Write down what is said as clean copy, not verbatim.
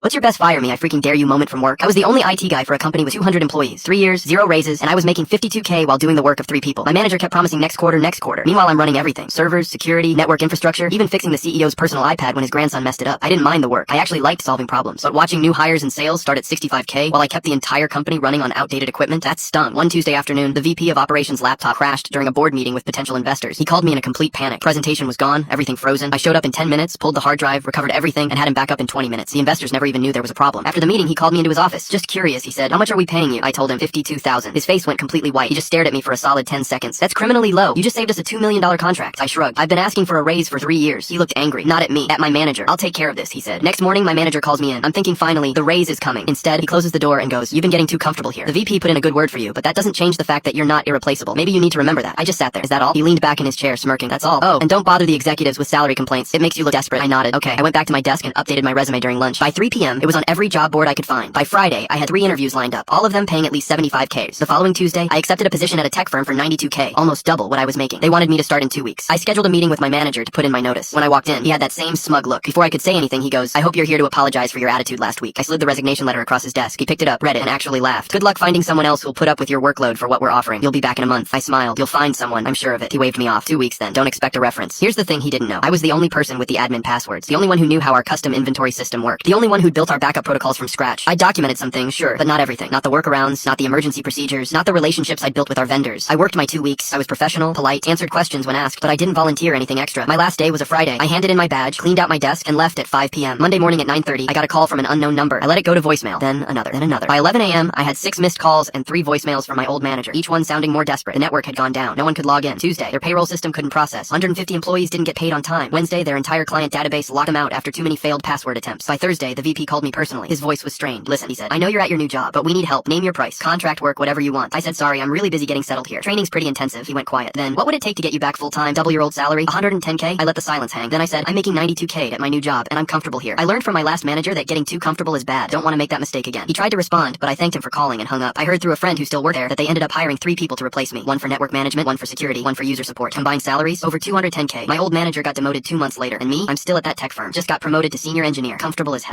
What's your best fire me, I freaking dare you moment from work? I was the only IT guy for a company with 200 employees. 3 years, 0 raises, and I was making 52K while doing the work of 3 people. My manager kept promising next quarter. Meanwhile, I'm running everything. Servers, security, network infrastructure, even fixing the CEO's personal iPad when his grandson messed it up. I didn't mind the work. I actually liked solving problems. But watching new hires and sales start at 65K while I kept the entire company running on outdated equipment, that stung. One Tuesday afternoon, the VP of operations laptop crashed during a board meeting with potential investors. He called me in a complete panic. Presentation was gone, everything frozen. I showed up in 10 minutes, pulled the hard drive, recovered everything, and had him back up in 20 minutes. The investors never even knew there was a problem. After the meeting, he called me into his office. Just curious, he said. How much are we paying you? I told him 52,000. His face went completely white. He just stared at me for a solid 10 seconds. That's criminally low. You just saved us a $2 million contract. I shrugged. I've been asking for a raise for 3 years. He looked angry. Not at me, at my manager. I'll take care of this, he said. Next morning, my manager calls me in. I'm thinking finally, the raise is coming. Instead, he closes the door and goes, "You've been getting too comfortable here. The VP put in a good word for you, but that doesn't change the fact that you're not irreplaceable. Maybe you need to remember that." I just sat there. "Is that all?" He leaned back in his chair, smirking. "That's all. Oh, and don't bother the executives with salary complaints. It makes you look desperate." I nodded. Okay. I went back to my desk and updated my resume during lunch. By 3 p.m., it was on every job board I could find. By Friday, I had 3 interviews lined up, all of them paying at least 75K. The following Tuesday, I accepted a position at a tech firm for 92K, almost double what I was making. They wanted me to start in 2 weeks. I scheduled a meeting with my manager to put in my notice. When I walked in, he had that same smug look. Before I could say anything, he goes, "I hope you're here to apologize for your attitude last week." I slid the resignation letter across his desk. He picked it up, read it, and actually laughed. "Good luck finding someone else who'll put up with your workload for what we're offering. You'll be back in a month." I smiled. "You'll find someone, I'm sure of it." He waved me off. 2 weeks then. Don't expect a reference. Here's the thing he didn't know. I was the only person with the admin passwords. The only one who knew how our custom inventory system worked. The only one who'd built our backup protocols from scratch. I documented some things, sure, but not everything. Not the workarounds, not the emergency procedures, not the relationships I'd built with our vendors. I worked my 2 weeks. I was professional, polite, answered questions when asked, but I didn't volunteer anything extra. My last day was a Friday. I handed in my badge, cleaned out my desk, and left at 5 p.m. Monday morning at 9:30, I got a call from an unknown number. I let it go to voicemail. Then another. By 11 a.m., I had 6 missed calls and 3 voicemails from my old manager, each one sounding more desperate. The network had gone down. No one could log in. Tuesday, their payroll system couldn't process. 150 employees didn't get paid on time. Wednesday, their entire client database locked them out after too many failed password attempts. By Thursday, the VP called me personally. His voice was strained. "Listen," he said, "I know you're at your new job, but we need help. Name your price. Contract work, whatever you want." I said, "Sorry, I'm really busy getting settled here. Training's pretty intensive." He went quiet. Then, "What would it take to get you back full-time? Double your old salary? 110K? I let the silence hang. Then I said, "I'm making 92K at my new job, and I'm comfortable here. I learned from my last manager that getting too comfortable is bad. Don't want to make that mistake again." He tried to respond, but I thanked him for calling and hung up. I heard through a friend who still worked there that they ended up hiring 3 people to replace me. 1 for network management, 1 for security, 1 for user support. Combined salaries, over 210K. My old manager got demoted 2 months later, and me, I'm still at that tech firm. Just got promoted to senior engineer. Comfortable as hell.